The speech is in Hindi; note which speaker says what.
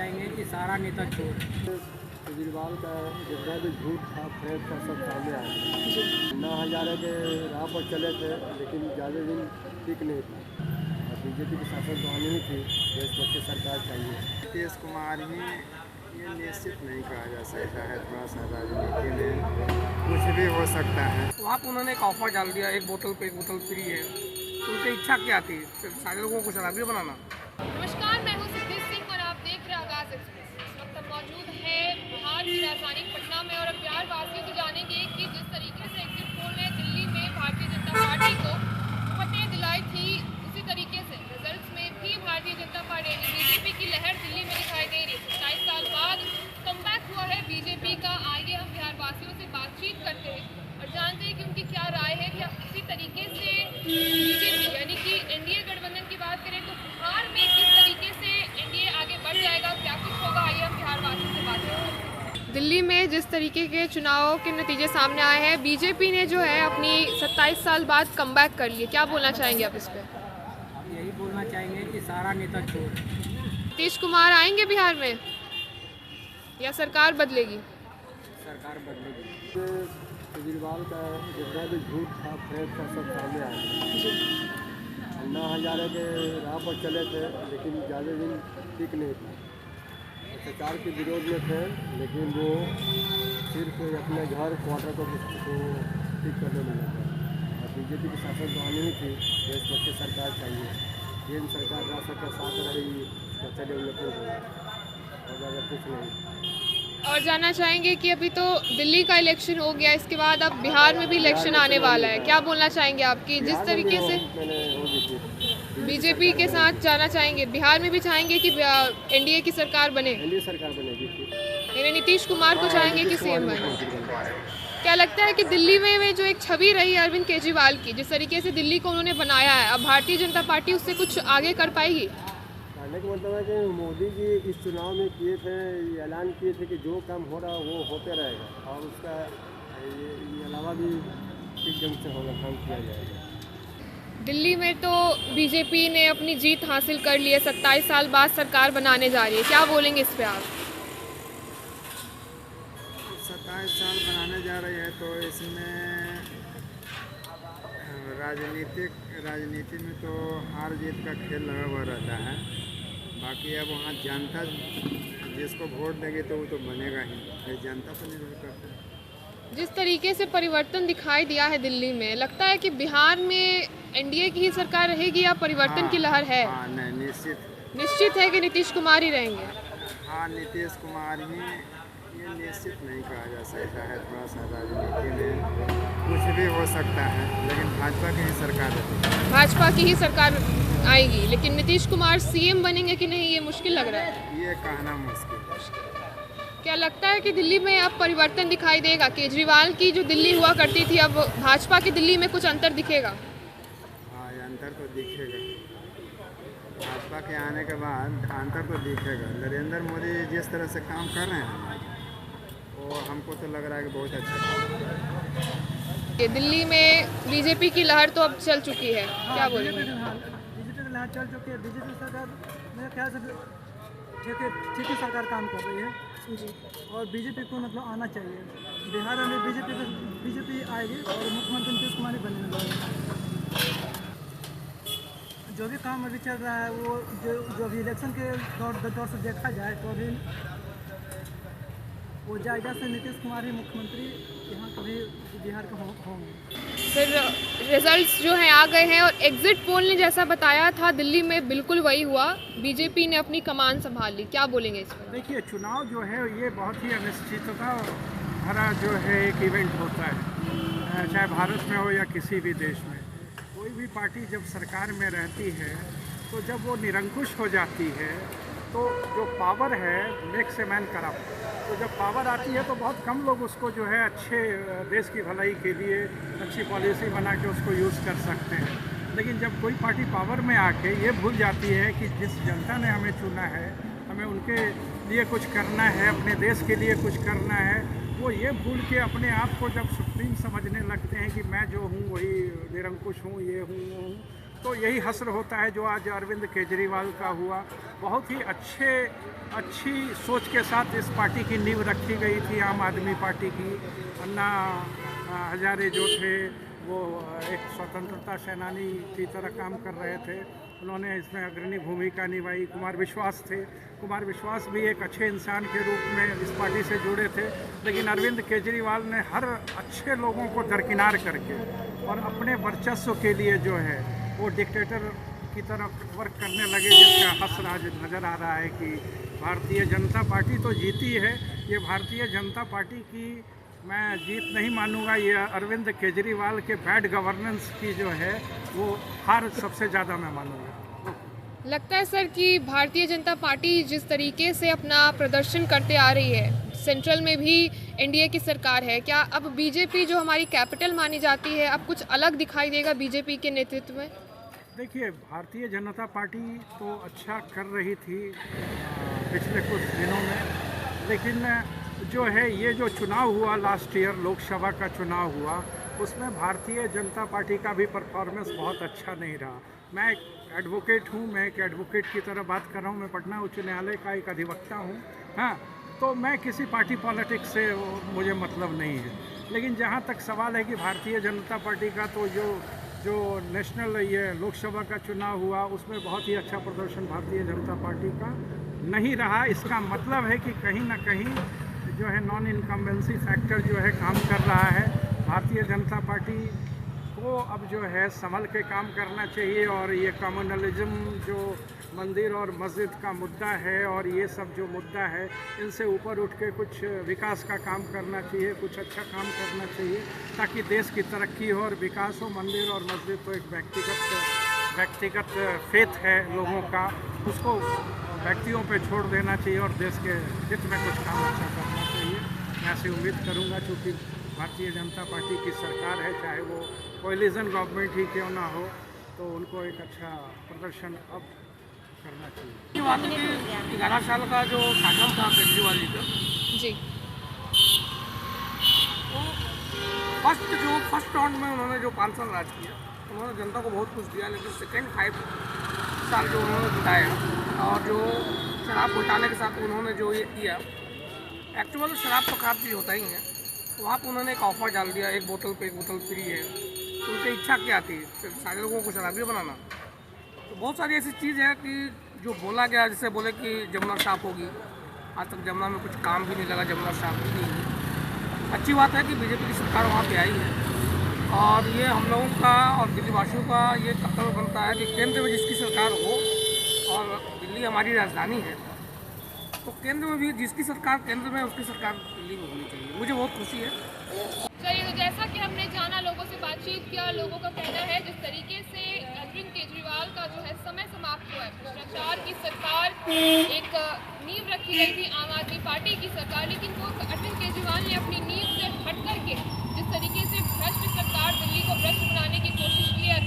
Speaker 1: चाहेंगे कि सारा नेता छोड़
Speaker 2: केजरीवाल का जितना भी झूठ था फ्रेड का सब सामने आ गया। 9,000 के राह पर चले थे लेकिन ज़्यादा दिन टिक नहीं था और बीजेपी की शासन तो आनी ही थी। देशभक्ति सरकार चाहिए।
Speaker 3: नीतीश कुमार ही ये निश्चित नहीं कहा जा सकता है। थोड़ा सा राजनीति में कुछ भी हो सकता है।
Speaker 1: वहाँ पर उन्होंने एक ऑफर डाल दिया, एक बोतल पे एक बोतल फ्री है। तो उनकी इच्छा क्या थी? सिर्फ सारे लोगों को शराबी बनाना।
Speaker 4: नमस्कार, मैं हूं सिद्धि सिंह और आप देख रहे हैं आगाज एक्सप्रेस। इस वक्त हम मौजूद है बिहार की राजधानी पटना में और अब बिहार वासियों से जानेंगे कि जिस तरीके से एग्जिट पोल ने दिल्ली में भारतीय जनता पार्टी को फतेह दिलाई थी, उसी तरीके से रिजल्ट्स में भी भारतीय जनता पार्टी बीजेपी की लहर दिल्ली में दिखाई दे रही है। 27 साल बाद कमबैक हुआ है बीजेपी का। आइए हम बिहार वासियों से बातचीत करते हैं और जानते हैं कि उनकी क्या राय है। कि उसी तरीके से बीजेपी यानी कि एनडीए गठबंधन की बात करें तो बिहार में किस तरीके से एनडीए आगे बढ़ जाएगा, क्या कुछ होगा, आइए हम बिहार वासियों से बात करें। दिल्ली में जिस तरीके के चुनाव के नतीजे सामने आए हैं, बीजेपी ने जो है अपनी 27 साल बाद कमबैक कर लिए, क्या बोलना चाहेंगे आप इस पर?
Speaker 1: यही बोलना चाहेंगे कि सारा नेता छोड़।
Speaker 4: नीतीश कुमार आएंगे बिहार में या सरकार बदलेगी?
Speaker 1: सरकार बदलेगी।
Speaker 2: केजरीवाल का जितना भी झूठ था फ्रेड का सब सामने आ गया। 9,000 के राह पर चले थे लेकिन ज़्यादा दिन टिक नहीं था। सरकार के विरोध में थे लेकिन वो सिर्फ अपने घर क्वार्टर को ठीक करने में लगा। और बीजेपी की शासन तो आनी ही थी। देशभक्ति सरकार चाहिए। केंद्र सरकार राष्ट्र के साथ रही बच्चे डेवलपमेंट हो और ज़्यादा कुछ नहीं।
Speaker 4: और जानना चाहेंगे कि अभी तो दिल्ली का इलेक्शन हो गया, इसके बाद अब बिहार में भी इलेक्शन आने वाला है, क्या बोलना चाहेंगे आपकी? जिस तरीके से बीजेपी के साथ जाना चाहेंगे, बिहार में भी चाहेंगे कि एनडीए की सरकार बने?
Speaker 2: एनडीए सरकार बनेगी।
Speaker 4: यानी नीतीश कुमार को चाहेंगे कि सीएम बने। क्या लगता है कि दिल्ली में जो एक छवि रही है अरविंद केजरीवाल की, जिस तरीके से दिल्ली को उन्होंने बनाया है, अब भारतीय जनता पार्टी उससे कुछ आगे कर पाएगी?
Speaker 2: कहने का मतलब है कि मोदी जी इस चुनाव में किए थे, ऐलान किए थे कि जो काम हो रहा है वो होते रहेगा और उसका ये अलावा भी ठीक ढंग से होगा, काम किया जाएगा।
Speaker 4: दिल्ली में तो बीजेपी ने अपनी जीत हासिल कर ली है, 27 साल बाद सरकार बनाने जा रही है, क्या बोलेंगे इस पे आप?
Speaker 3: 27 साल बनाने जा रही है तो इसमें राजनीति में तो हार जीत का खेल लगा हुआ रहता है। बाकी अब वहाँ जनता जिसको वोट देगी तो वो तो बनेगा ही, ये जनता पर निर्भर करता है।
Speaker 4: जिस तरीके से परिवर्तन दिखाई दिया है दिल्ली में, लगता है कि बिहार में एनडीए की ही सरकार रहेगी या परिवर्तन की लहर है?
Speaker 3: हाँ, नहीं,
Speaker 4: निश्चित है कि नीतीश कुमार ही रहेंगे।
Speaker 3: हाँ, नीतीश कुमार ही ये निश्चित नहीं कहा जा सकता है। थोड़ा सा राजनीति में कुछ भी हो सकता है लेकिन भाजपा की ही सरकार है।
Speaker 4: भाजपा की ही सरकार आएगी, लेकिन नीतीश कुमार सीएम बनेंगे कि नहीं ये मुश्किल लग रहा है।
Speaker 3: ये कहना मुश्किल है।
Speaker 4: क्या लगता है कि दिल्ली में अब परिवर्तन दिखाई देगा? केजरीवाल की जो दिल्ली हुआ करती थी, अब भाजपा की दिल्ली में कुछ अंतर दिखेगा?
Speaker 3: हाँ, ये अंतर तो दिखेगा। भाजपा के आने के बाद अंतर तो दिखेगा। नरेंद्र मोदी जिस तरह से काम कर रहे हैं वो हमको तो लग रहा है कि बहुत अच्छा।
Speaker 4: कि दिल्ली में बीजेपी की लहर तो अब चल चुकी है, क्या बोलेंगे?
Speaker 5: बीजेपी की लहर चल चुकी है। बीजेपी सरकार मेरे ख्याल से ठीक ही सरकार काम कर रही है जी। और बीजेपी को मतलब आना चाहिए। बिहार में बीजेपी आएगी और मुख्यमंत्री नीतीश कुमार ही बनेंगे। जो भी काम अभी चल रहा है वो जो अभी इलेक्शन के दौर से देखा जाए तो अभी वो जायजा से नीतीश कुमार ही मुख्यमंत्री यहाँ कभी बिहार के होंगे।
Speaker 4: फिर रिजल्ट्स जो हैं आ गए हैं और एग्जिट पोल ने जैसा बताया था दिल्ली में बिल्कुल वही हुआ, बीजेपी ने अपनी कमान संभाल ली, क्या बोलेंगे इस पर?
Speaker 6: देखिए, चुनाव जो है ये बहुत ही अनिश्चितता भरा जो है एक इवेंट होता है, चाहे भारत में हो या किसी भी देश में। कोई भी पार्टी जब सरकार में रहती है तो जब वो निरंकुश हो जाती है तो जो पावर है मेक्स ए मैन करप्ट। तो जब पावर आती है तो बहुत कम लोग उसको जो है अच्छे देश की भलाई के लिए अच्छी पॉलिसी बना के उसको यूज़ कर सकते हैं। लेकिन जब कोई पार्टी पावर में आके ये भूल जाती है कि जिस जनता ने हमें चुना है, हमें उनके लिए कुछ करना है, अपने देश के लिए कुछ करना है, वो ये भूल के अपने आप को जब सुप्रीम समझने लगते हैं कि मैं जो हूँ वही निरंकुश हूँ, ये हूँ वो हूँ, तो यही हसर होता है जो आज अरविंद केजरीवाल का हुआ। बहुत ही अच्छी सोच के साथ इस पार्टी की नींव रखी गई थी, आम आदमी पार्टी की। अन्ना हजारे जो थे वो एक स्वतंत्रता सेनानी की तरह काम कर रहे थे, उन्होंने इसमें अग्रणी भूमिका निभाई। कुमार विश्वास थे, कुमार विश्वास भी एक अच्छे इंसान के रूप में इस पार्टी से जुड़े थे। लेकिन अरविंद केजरीवाल ने हर अच्छे लोगों को दरकिनार करके और अपने वर्चस्व के लिए जो है वो डिक्टेटर की तरफ वर्क करने लगे, जिसका हसर आज नज़र आ रहा है कि भारतीय जनता पार्टी तो जीती है। ये भारतीय जनता पार्टी की मैं जीत नहीं मानूंगा, ये अरविंद केजरीवाल के बैड गवर्नेंस की जो है वो हार सबसे ज़्यादा मैं मानूंगा।
Speaker 4: लगता है सर कि भारतीय जनता पार्टी जिस तरीके से अपना प्रदर्शन करते आ रही है, सेंट्रल में भी एनडीए की सरकार है, क्या अब बीजेपी जो हमारी कैपिटल मानी जाती है अब कुछ अलग दिखाई देगा बीजेपी के नेतृत्व में?
Speaker 6: देखिए, भारतीय जनता पार्टी तो अच्छा कर रही थी पिछले कुछ दिनों में, लेकिन जो है ये जो चुनाव हुआ लास्ट ईयर, लोकसभा का चुनाव हुआ, उसमें भारतीय जनता पार्टी का भी परफॉर्मेंस बहुत अच्छा नहीं रहा। मैं एक एडवोकेट हूँ, मैं एक एडवोकेट की तरह बात कर रहा हूँ, मैं पटना उच्च न्यायालय का एक अधिवक्ता हूँ। हाँ, तो मैं किसी पार्टी पॉलिटिक्स से मुझे मतलब नहीं है। लेकिन जहाँ तक सवाल है कि भारतीय जनता पार्टी का तो जो नेशनल ये लोकसभा का चुनाव हुआ उसमें बहुत ही अच्छा प्रदर्शन भारतीय जनता पार्टी का नहीं रहा। इसका मतलब है कि कहीं ना कहीं जो है नॉन इनकम्बेंसी फैक्टर जो है काम कर रहा है। भारतीय जनता पार्टी को अब जो है संभल के काम करना चाहिए और ये कम्युनलिज्म जो मंदिर और मस्जिद का मुद्दा है और ये सब जो मुद्दा है, इनसे ऊपर उठ के कुछ विकास का काम करना चाहिए, कुछ अच्छा काम करना चाहिए ताकि देश की तरक्की हो और विकास हो। मंदिर और मस्जिद तो एक व्यक्तिगत फेथ है लोगों का, उसको व्यक्तियों पे छोड़ देना चाहिए और देश के हित में कुछ काम अच्छा करना चाहिए। मैं ऐसी उम्मीद करूंगा, चूँकि भारतीय जनता पार्टी की सरकार है, चाहे वो कोएलिशन गवर्नमेंट ही क्यों ना हो, तो उनको एक अच्छा प्रदर्शन अब करना चाहिए।
Speaker 1: ये बात है कि 11 साल का जो शासन था केजरीवाल जी का,
Speaker 4: जी,
Speaker 1: तो फर्स्ट राउंड में उन्होंने जो 5 साल राज किया, उन्होंने जनता को बहुत कुछ दिया। लेकिन सेकेंड 5 साल जो उन्होंने बिताया और जो शराब घोटाले के साथ उन्होंने जो ये किया, एक्चुअल शराब तो खराब चीज़ होता ही है। वहाँ पर उन्होंने एक ऑफर डाल दिया, 1 बोतल पे 1 बोतल फ्री है। तो उनकी इच्छा क्या थी? सिर्फ सारे लोगों को शराबी बनाना? तो बहुत सारी ऐसी चीज़ है कि जो बोला गया, जैसे बोले कि जमुना साफ होगी, आज तक जमुना में कुछ काम भी नहीं लगा, जमुना साफ भी नहीं है। अच्छी बात है कि बीजेपी की सरकार वहाँ पे आई है और ये हम लोगों का और दिल्ली वासियों का ये कर्तव्य बनता है कि केंद्र में जिसकी सरकार हो, और दिल्ली हमारी राजधानी है, तो केंद्र में भी जिसकी सरकार केंद्र में, उसकी सरकार दिल्ली में होनी चाहिए। मुझे बहुत खुशी है।
Speaker 4: चलिए, तो जैसा कि हमने जाना, लोगों से बातचीत किया, लोगों का कहना है जिस तरीके से अरविंद केजरीवाल का जो है समय समाप्त हुआ है, भ्रष्टाचार की सरकार एक नींव रखी गई थी आम आदमी पार्टी की सरकार, लेकिन वो अरविंद केजरीवाल ने अपनी नींव से हट करके जिस तरीके से भ्रष्ट सरकार दिल्ली को भ्रष्ट बनाने की कोशिश की है,